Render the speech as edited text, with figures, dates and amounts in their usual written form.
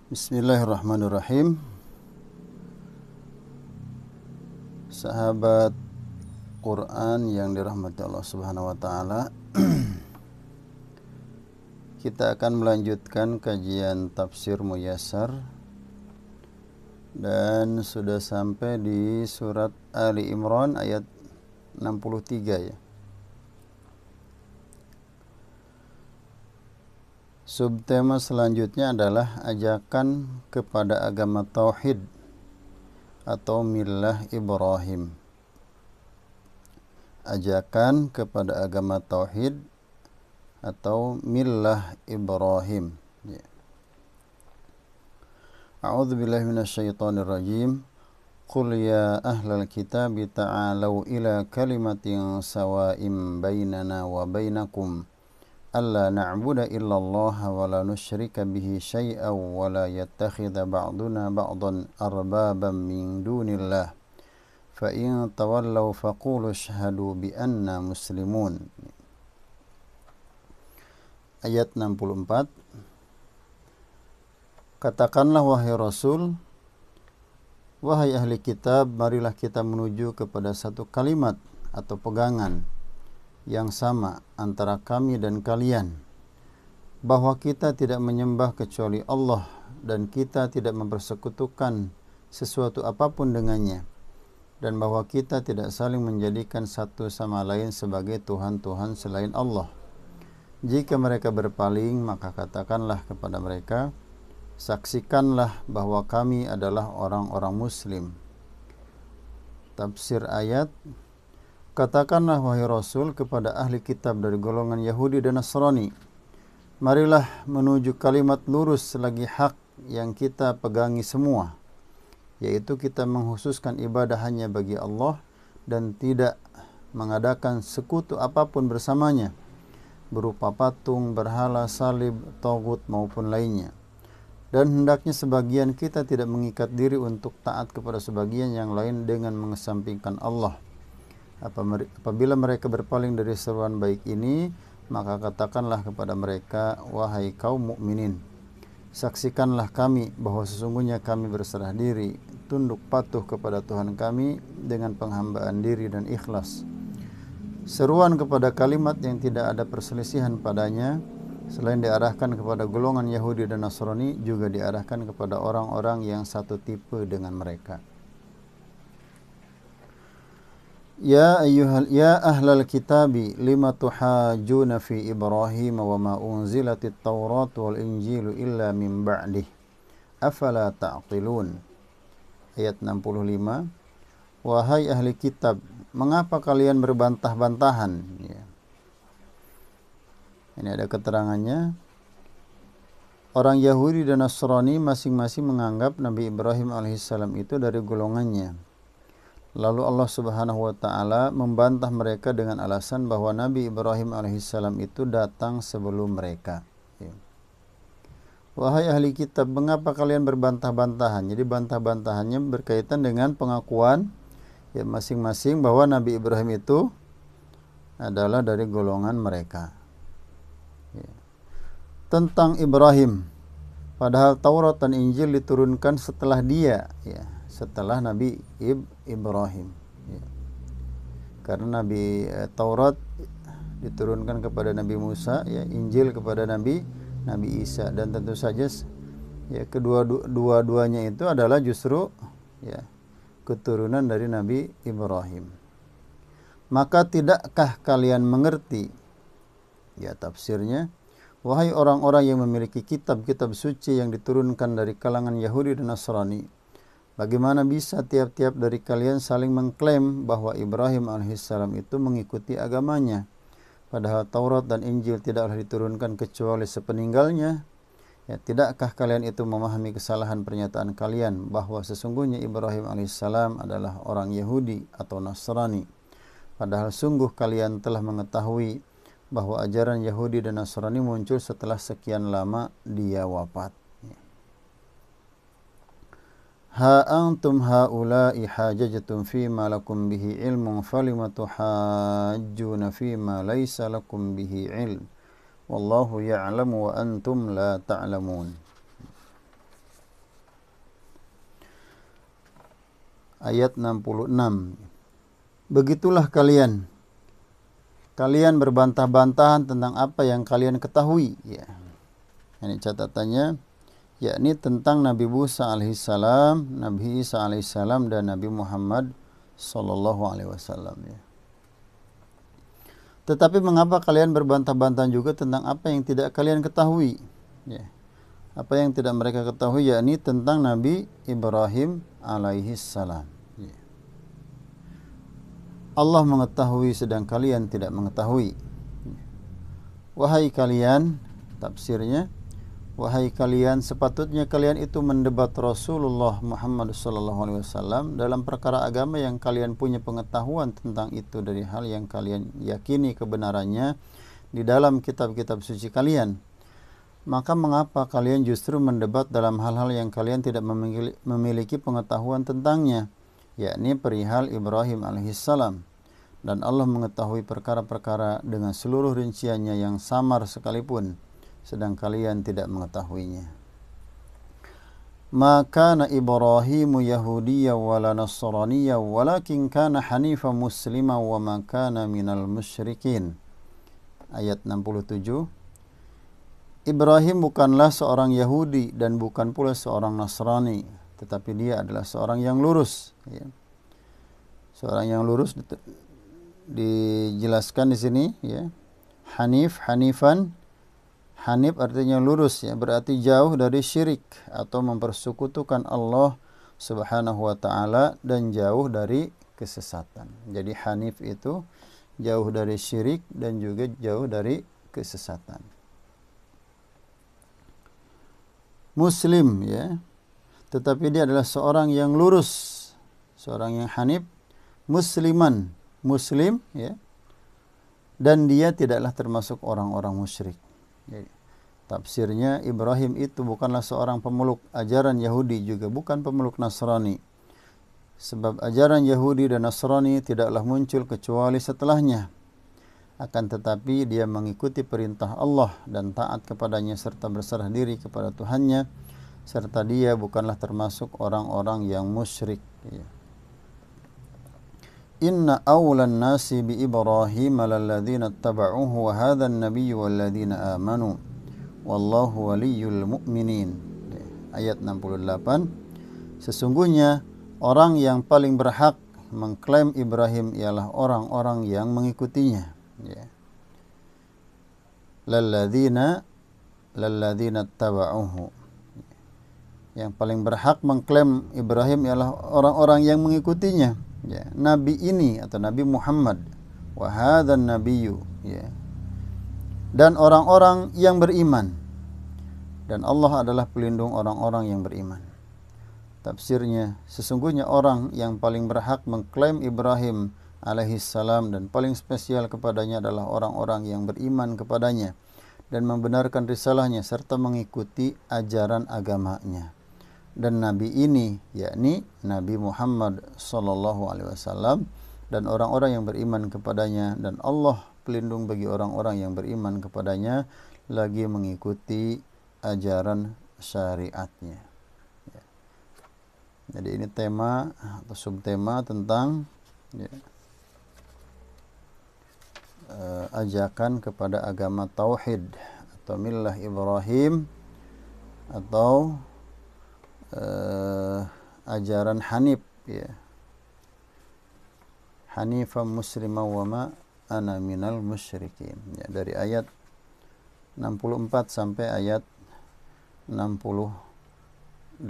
Bismillahirrahmanirrahim. Sahabat Quran yang dirahmati Allah Subhanahu wa taala. Kita akan melanjutkan kajian tafsir Muyassar dan sudah sampai di surat Ali Imran ayat 63 ya. Subtema selanjutnya adalah ajakan kepada agama tauhid atau millah Ibrahim. Ajakan kepada agama tauhid atau millah Ibrahim. A'udzu billahi minasyaitonir rajim. Qul ya ahlal kitab ta'alu ila kalimatin sawa'in bainana wa bainakum alla na'budu illallah wa la nusyrika bihi syai'an wa la yattakhidha ba'duna ba'dan arbaban min dunillah fa in tawallaw faqulu ashhadu bi anna muslimun. Ayat 64. Katakanlah wahai Rasul, wahai ahli kitab, marilah kita menuju kepada satu kalimat atau pegangan yang sama antara kami dan kalian, bahwa kita tidak menyembah kecuali Allah dan kita tidak mempersekutukan sesuatu apapun dengannya, dan bahwa kita tidak saling menjadikan satu sama lain sebagai Tuhan-Tuhan selain Allah. Jika mereka berpaling, maka katakanlah kepada mereka, saksikanlah bahwa kami adalah orang-orang muslim. Tafsir ayat. Katakanlah wahai Rasul kepada ahli kitab dari golongan Yahudi dan Nasrani, marilah menuju kalimat lurus lagi hak yang kita pegangi semua, yaitu kita menghususkan ibadah hanya bagi Allah dan tidak mengadakan sekutu apapun bersamanya, berupa patung, berhala, salib, tagut maupun lainnya. Dan hendaknya sebagian kita tidak mengikat diri untuk taat kepada sebagian yang lain dengan mengesampingkan Allah. Apabila mereka berpaling dari seruan baik ini, maka katakanlah kepada mereka, wahai kaum mukminin, saksikanlah kami bahwa sesungguhnya kami berserah diri, tunduk patuh kepada Tuhan kami dengan penghambaan diri dan ikhlas. Seruan kepada kalimat yang tidak ada perselisihan padanya, selain diarahkan kepada golongan Yahudi dan Nasrani, juga diarahkan kepada orang-orang yang satu tipe dengan mereka. Ya ahlal kitabi lima tuhajjuna fi Ibrahim wa ma unzilatit Taurat wal Injilu illa min ba'dih afala ta'qilun. Ayat 65. Wahai ahli kitab, mengapa kalian berbantah-bantahan? Ya. Ini ada keterangannya. Orang Yahudi dan Nasrani masing-masing menganggap Nabi Ibrahim alaihissalam itu dari golongannya. Lalu Allah Subhanahu wa taala membantah mereka dengan alasan bahwa Nabi Ibrahim alaihissalam itu datang sebelum mereka. Wahai ahli kitab, mengapa kalian berbantah-bantahan? Jadi bantah-bantahannya berkaitan dengan pengakuan masing-masing bahwa Nabi Ibrahim itu adalah dari golongan mereka. Tentang Ibrahim, padahal Taurat dan Injil diturunkan setelah dia, setelah Nabi Ibrahim. Karena Taurat diturunkan kepada Nabi Musa, Injil kepada Nabi Isa, dan tentu saja kedua-duanya itu adalah justru keturunan dari Nabi Ibrahim. Maka tidakkah kalian mengerti? Tafsirnya, wahai orang-orang yang memiliki kitab-kitab suci yang diturunkan dari kalangan Yahudi dan Nasrani, bagaimana bisa tiap-tiap dari kalian saling mengklaim bahwa Ibrahim alaihissalam itu mengikuti agamanya, padahal Taurat dan Injil tidaklah diturunkan kecuali sepeninggalnya? Tidakkah kalian itu memahami kesalahan pernyataan kalian bahwa sesungguhnya Ibrahim alaihissalam adalah orang Yahudi atau Nasrani, padahal sungguh kalian telah mengetahui bahwa ajaran Yahudi dan Nasrani muncul setelah sekian lama dia wafat. Ha antum haula'i hajajtum fima lakum bihi ilmun falima tuhajjuna fima laysa lakum bihi ilm wallahu ya'lamu wa antum la ta'lamun. ayat 66. Begitulah kalian berbantah-bantahan tentang apa yang kalian ketahui, ya. Ini catatannya, yakni tentang Nabi Musa alaihissalam, Nabi Isa alaihissalam, dan Nabi Muhammad sallallahu alaihi wasallam, ya. Tetapi mengapa kalian berbantah-bantahan juga tentang apa yang tidak kalian ketahui, ya. Apa yang tidak mereka ketahui, yakni tentang Nabi Ibrahim alaihissalam, ya. Allah mengetahui sedang kalian tidak mengetahui. Wahai kalian, tafsirnya, wahai kalian, sepatutnya kalian itu mendebat Rasulullah Muhammad SAW dalam perkara agama yang kalian punya pengetahuan tentang itu dari hal yang kalian yakini kebenarannya di dalam kitab-kitab suci kalian. Maka mengapa kalian justru mendebat dalam hal-hal yang kalian tidak memiliki pengetahuan tentangnya, yakni perihal Ibrahim alaihissalam. Dan Allah mengetahui perkara-perkara dengan seluruh rinciannya yang samar sekalipun, sedang kalian tidak mengetahuinya. Maka na Ibrahimu Yahudiyya wala Nasraniyya walakin kana Hanifan Muslima wa ma kana minal musyrikin. Ayat 67. Ibrahim bukanlah seorang Yahudi dan bukan pula seorang Nasrani, tetapi dia adalah seorang yang lurus, ya. Seorang yang lurus dijelaskan di sini, ya. Hanifan. Hanif artinya lurus, ya, berarti jauh dari syirik atau mempersekutukan Allah Subhanahu wa taala dan jauh dari kesesatan. Jadi Hanif itu jauh dari syirik dan juga jauh dari kesesatan. Muslim, ya, tetapi dia adalah seorang yang lurus, seorang yang hanif, musliman, muslim, ya, dan dia tidaklah termasuk orang-orang musyrik. Jadi, tafsirnya, Ibrahim itu bukanlah seorang pemeluk ajaran Yahudi, juga bukan pemeluk Nasrani, sebab ajaran Yahudi dan Nasrani tidaklah muncul kecuali setelahnya. Akan tetapi dia mengikuti perintah Allah dan taat kepadanya serta berserah diri kepada Tuhannya, serta dia bukanlah termasuk orang-orang yang musyrik, ya. Inna awlan nasi bi Ibrahim lalladzina ittaba'uhu wa hadha an-nabiyyu walladzina amanu wallahu waliyyul mu'minin. Ayat 68. Sesungguhnya orang yang paling berhak mengklaim Ibrahim ialah orang-orang yang mengikutinya, ya. Lalladzina taba'uhu. Yang paling berhak mengklaim Ibrahim ialah orang-orang yang mengikutinya, ya. Nabi ini atau Nabi Muhammad, wa hadzan nabiyyu, ya. Dan orang-orang yang beriman, dan Allah adalah pelindung orang-orang yang beriman. Tafsirnya, sesungguhnya orang yang paling berhak mengklaim Ibrahim alaihissalam dan paling spesial kepadanya adalah orang-orang yang beriman kepadanya dan membenarkan risalahnya serta mengikuti ajaran agamanya. Dan Nabi ini, yakni Nabi Muhammad sallallahu alaihi wasallam, dan orang-orang yang beriman kepadanya, dan Allah pelindung bagi orang-orang yang beriman kepadanya lagi mengikuti ajaran syariatnya, ya. Jadi ini tema atau subtema tentang, ya, ajakan kepada agama tauhid atau millah Ibrahim atau ajaran Hanif, ya. Hanifan muslima wa ma ana minal musyrikin, ya, dari ayat 64 sampai ayat 68.